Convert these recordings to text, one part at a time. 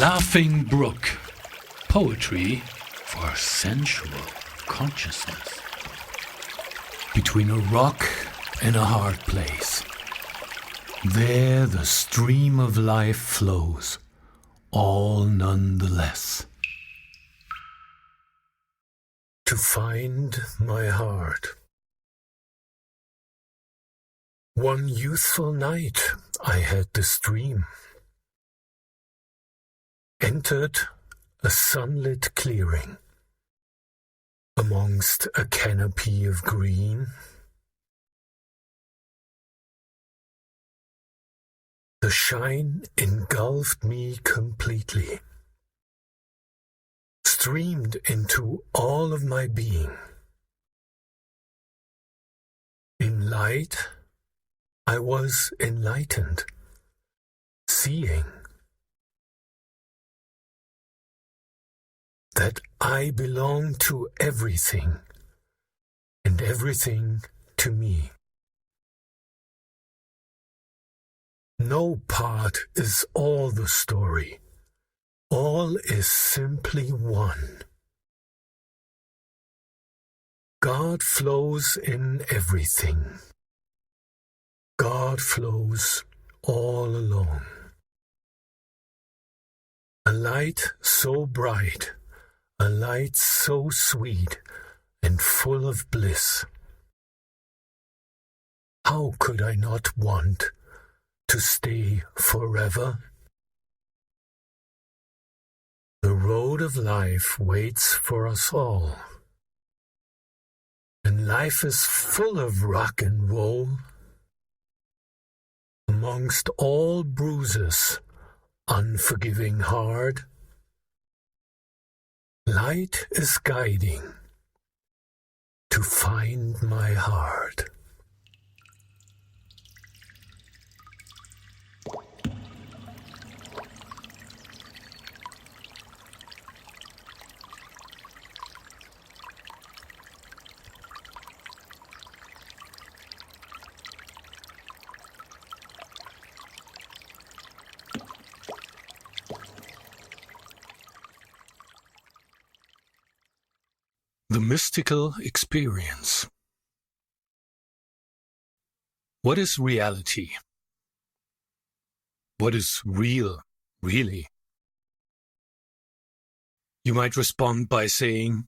Laughing Brook. Poetry for sensual consciousness. Between a rock and a hard place, there the stream of life flows, all none the less. To find my heart. One youthful night I had this dream. Entered a sunlit clearing amongst a canopy of green. The shine engulfed me completely, streamed into all of my being. In light, I was enlightened, seeing that I belong to everything, and everything to me. No part is all the story. All is simply one. God flows in everything. God flows all along. A light so bright, a light so sweet and full of bliss. How could I not want to stay forever? The road of life waits for us all, and life is full of rock and roll. Amongst all bruises, unforgiving hard, light is guiding to find my heart. The mystical experience. What is reality? What is real, really? You might respond by saying,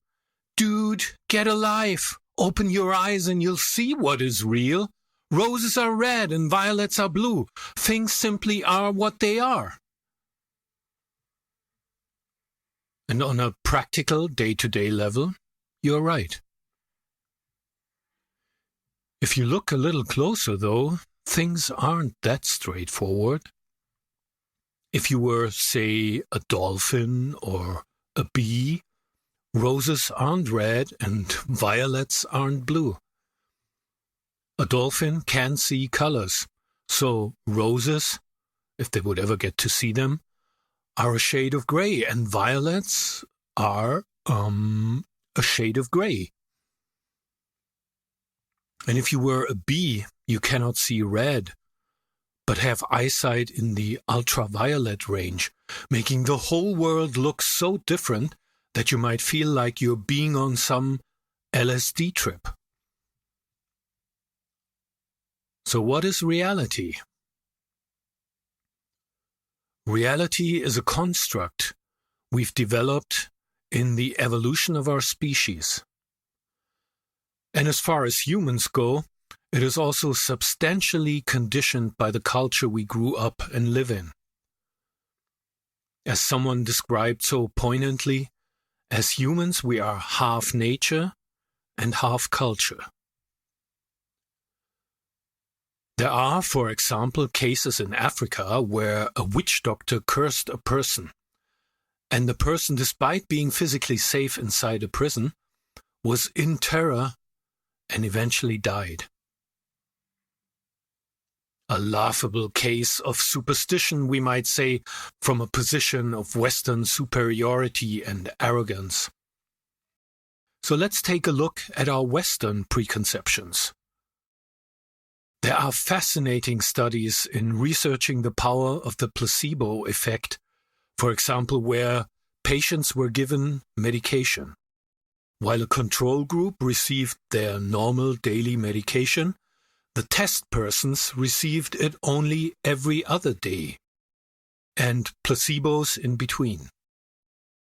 "Dude, get a life. Open your eyes and you'll see what is real. Roses are red and violets are blue. Things simply are what they are." And on a practical, day-to-day level, you're right. If you look a little closer, though, things aren't that straightforward. If you were, say, a dolphin or a bee, roses aren't red and violets aren't blue. A dolphin can see colors, so roses, if they would ever get to see them, are a shade of gray, and violets are, a shade of grey. And if you were a bee, you cannot see red, but have eyesight in the ultraviolet range, making the whole world look so different that you might feel like you're being on some LSD trip. So what is reality? Reality is a construct we've developed in the evolution of our species. And as far as humans go, it is also substantially conditioned by the culture we grew up and live in. As someone described so poignantly, as humans we are half nature and half culture. There are, for example, cases in Africa where a witch doctor cursed a person, and the person, despite being physically safe inside a prison, was in terror and eventually died. A laughable case of superstition, we might say, from a position of Western superiority and arrogance. So let's take a look at our Western preconceptions. There are fascinating studies in researching the power of the placebo effect For example, where patients were given medication, while a control group received their normal daily medication. The test persons received it only every other day, and placebos in between.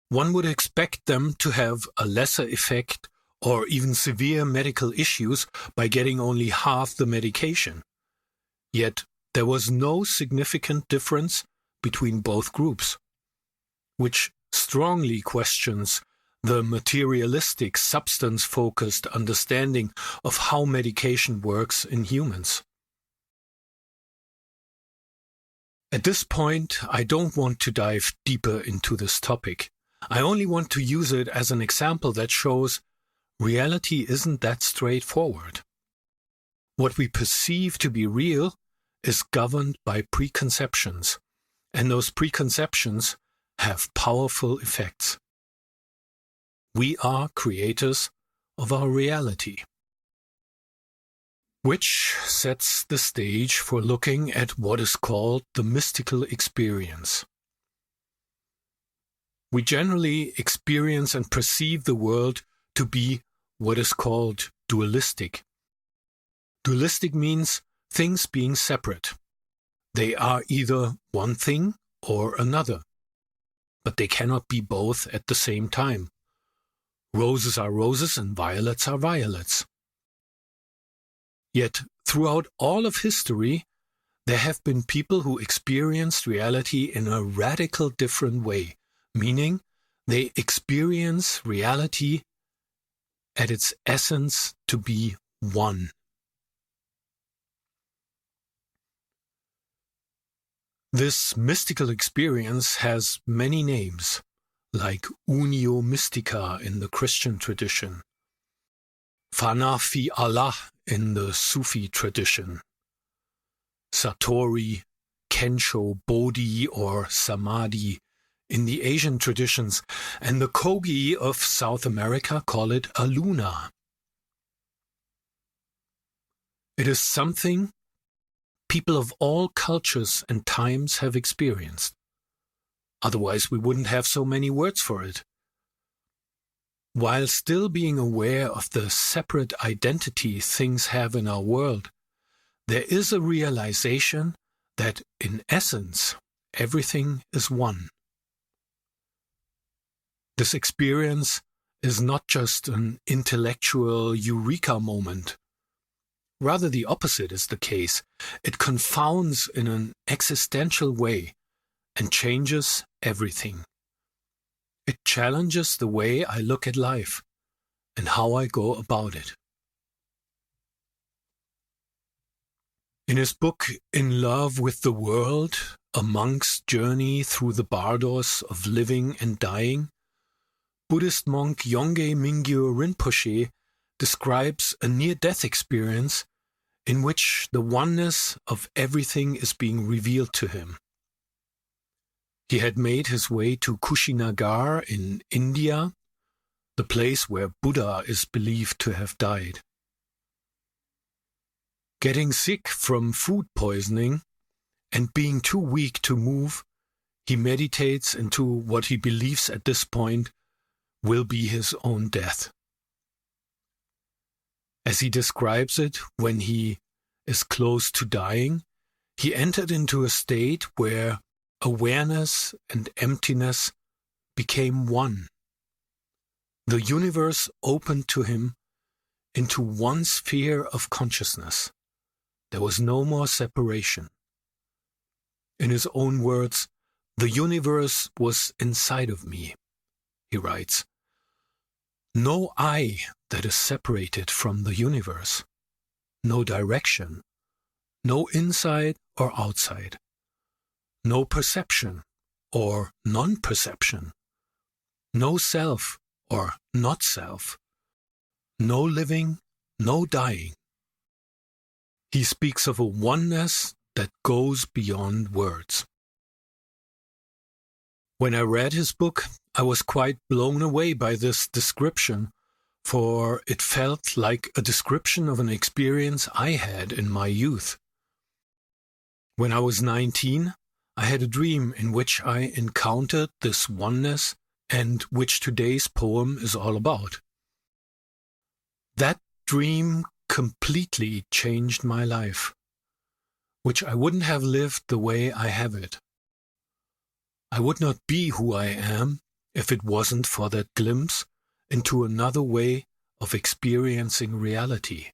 One would expect them to have a lesser effect or even severe medical issues by getting only half the medication. Yet there was no significant difference between both groups, which strongly questions the materialistic, substance-focused understanding of how medication works in humans. At this point, I don't want to dive deeper into this topic. I only want to use it as an example that shows reality isn't that straightforward. What we perceive to be real is governed by preconceptions, and those preconceptions have powerful effects. We are creators of our reality, which sets the stage for looking at what is called the mystical experience. We generally experience and perceive the world to be what is called dualistic. Dualistic means things being separate. They are either one thing or another, but they cannot be both at the same time. Roses are roses and violets are violets. Yet, throughout all of history, there have been people who experienced reality in a radical different way, meaning they experience reality at its essence to be one. This mystical experience has many names, like Unio Mystica in the Christian tradition, Fana fi Allah in the Sufi tradition, Satori, Kensho, Bodhi or Samadhi in the Asian traditions, and the Kogi of South America call it a luna. It is something people of all cultures and times have experienced. Otherwise, we wouldn't have so many words for it. While still being aware of the separate identity things have in our world, there is a realization that, in essence, everything is one. This experience is not just an intellectual eureka moment. Rather, the opposite is the case. It confounds in an existential way and changes everything. It challenges the way I look at life and how I go about it. In his book In Love with the World, A Monk's Journey Through the Bardos of Living and Dying, Buddhist monk Yongey Mingyur Rinpoche describes a near-death experience in which the oneness of everything is being revealed to him. He had made his way to Kushinagar in India, the place where Buddha is believed to have died. Getting sick from food poisoning and being too weak to move, he meditates into what he believes at this point will be his own death. As he describes it, when he is close to dying, he entered into a state where awareness and emptiness became one. The universe opened to him into one sphere of consciousness. There was no more separation. In his own words, the universe was inside of me, he writes. No I that is separated from the universe. No direction. No inside or outside. No perception or non-perception. No self or not self. No living, no dying. He speaks of a oneness that goes beyond words. When I read his book, I was quite blown away by this description, for it felt like a description of an experience I had in my youth. When I was 19, I had a dream in which I encountered this oneness and which today's poem is all about. That dream completely changed my life, which I wouldn't have lived the way I have it. I would not be who I am if it wasn't for that glimpse into another way of experiencing reality.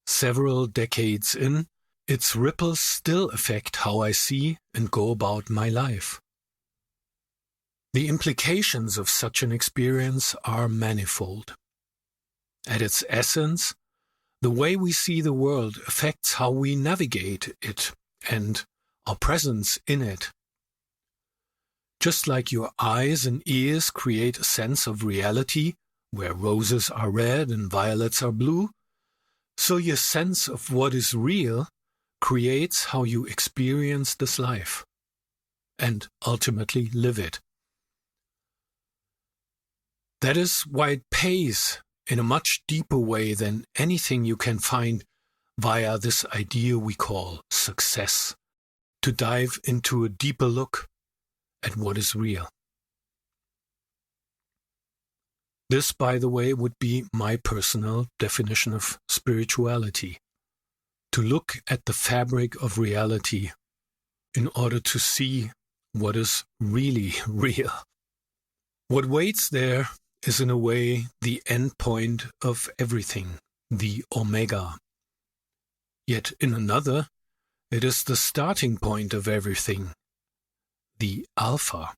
Several decades in, its ripples still affect how I see and go about my life. The implications of such an experience are manifold. At its essence, the way we see the world affects how we navigate it and our presence in it. Just like your eyes and ears create a sense of reality, where roses are red and violets are blue, so your sense of what is real creates how you experience this life and ultimately live it. That is why it pays in a much deeper way than anything you can find via this idea we call success, to dive into a deeper look at what is real. This, by the way, would be my personal definition of spirituality: to look at the fabric of reality in order to see what is really real. What waits there is in a way the end point of everything, the omega. Yet in another, it is the starting point of everything, the alpha.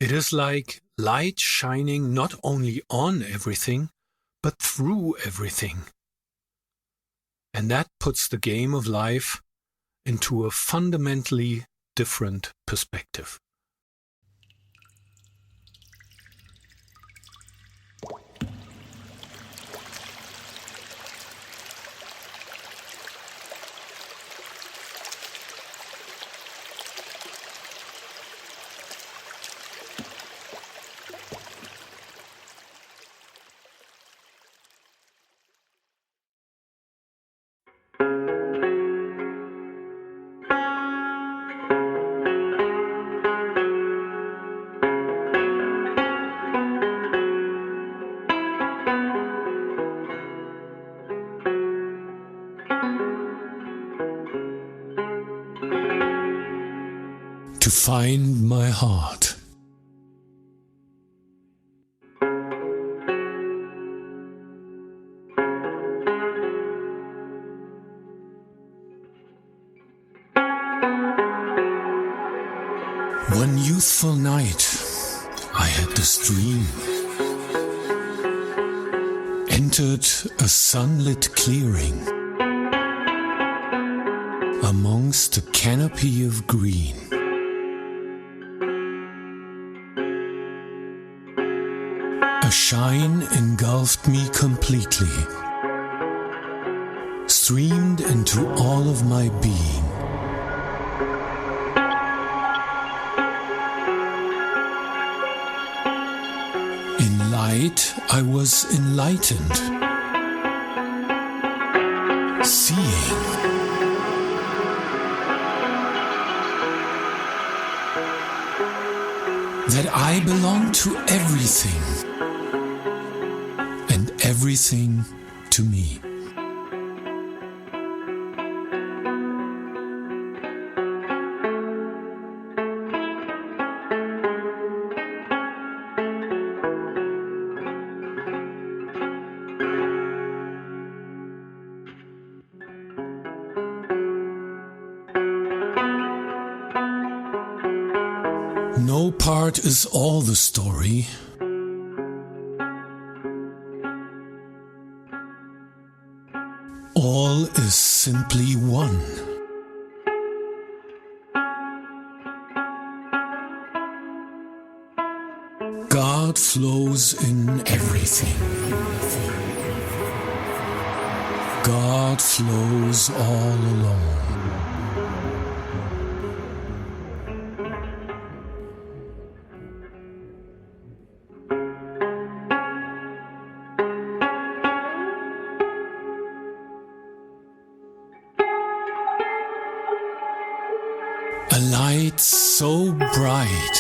It is like light shining not only on everything, but through everything. And that puts the game of life into a fundamentally different perspective. To find my heart. One youthful night, I had this dream. Entered a sunlit clearing amongst a canopy of green. A shine engulfed me completely, streamed into all of my being. In light, I was enlightened, seeing. That I belong to everything, and everything to me. No part is all the story. All is simply one. God flows in everything. God flows all alone. A light so bright,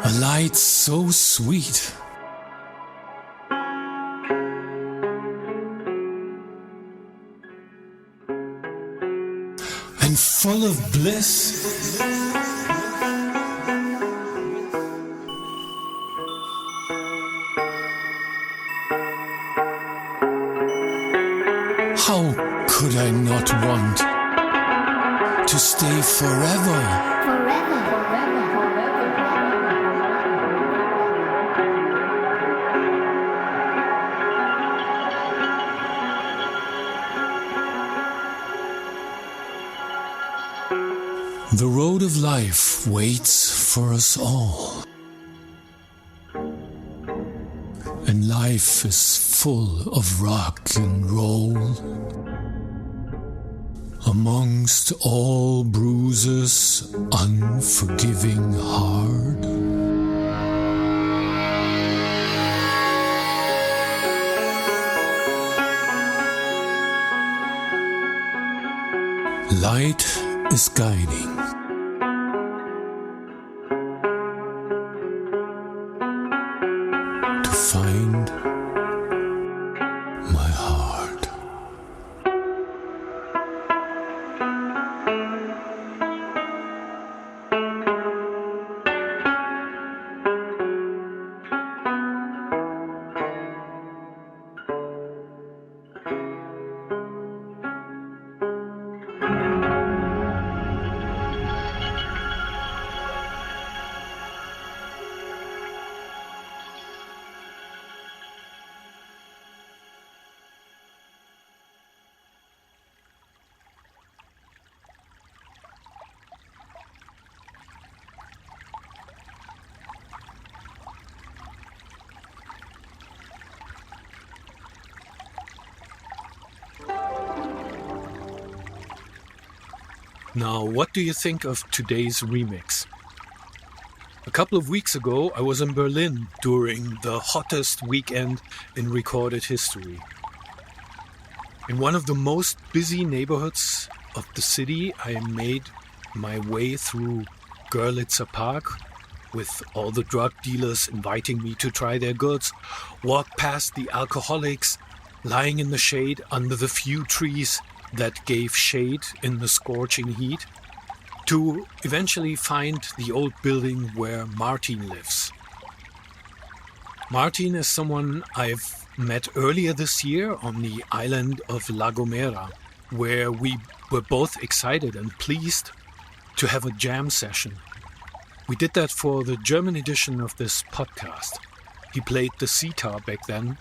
a light so sweet, and full of bliss. How could I not want to stay forever? Forever, forever, forever. The road of life waits for us all. And life is full of rock and roll. Amongst all bruises, unforgiving hard. Light is guiding. To find my heart. Now, what do you think of today's remix? A couple of weeks ago, I was in Berlin during the hottest weekend in recorded history. In one of the most busy neighborhoods of the city, I made my way through Görlitzer Park with all the drug dealers inviting me to try their goods, walked past the alcoholics lying in the shade under the few trees that gave shade in the scorching heat, to eventually find the old building where Martin lives. Martin is someone I've met earlier this year on the island of La Gomera, where we were both excited and pleased to have a jam session. We did that for the German edition of this podcast. He played the sitar back then,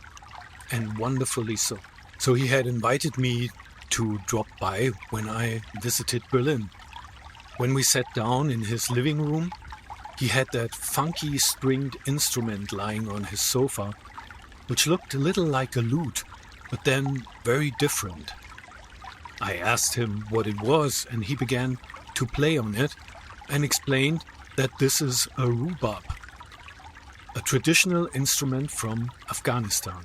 and wonderfully so. So he had invited me to drop by when I visited Berlin. When we sat down in his living room, he had that funky stringed instrument lying on his sofa, which looked a little like a lute, but then very different. I asked him what it was, and he began to play on it and explained that this is a rubab, a traditional instrument from Afghanistan.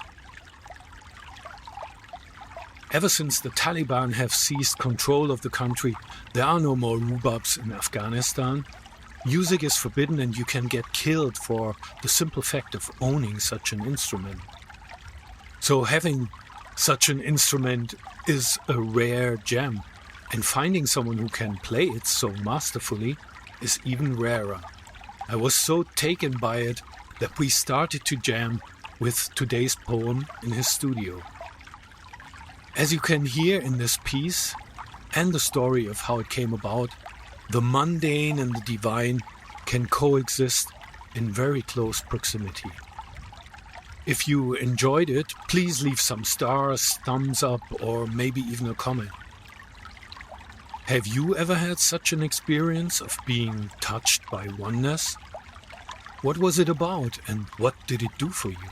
Ever since the Taliban have seized control of the country, there are no more rubabs in Afghanistan. Music is forbidden and you can get killed for the simple fact of owning such an instrument. So having such an instrument is a rare gem, and finding someone who can play it so masterfully is even rarer. I was so taken by it that we started to jam with today's poem in his studio. As you can hear in this piece, and the story of how it came about, the mundane and the divine can coexist in very close proximity. If you enjoyed it, please leave some stars, thumbs up, or maybe even a comment. Have you ever had such an experience of being touched by oneness? What was it about, and what did it do for you?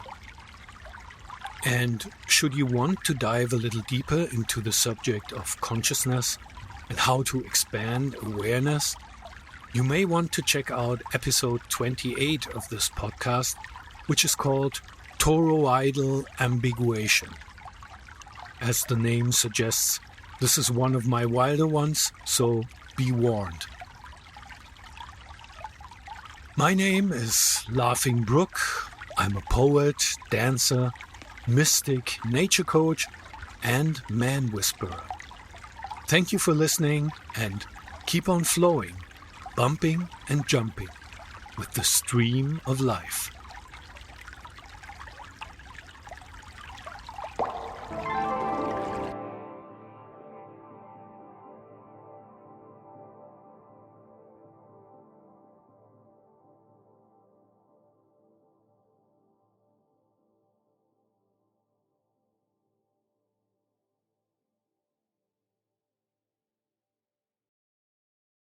And should you want to dive a little deeper into the subject of consciousness and how to expand awareness, you may want to check out episode 28 of this podcast, which is called Toroidal Ambiguation. As the name suggests, This is one of my wilder ones, so be warned. My name is Laughing Brook. I'm a poet, dancer, mystic, nature coach, and man whisperer. Thank you for listening, and keep on flowing, bumping and jumping with the stream of life.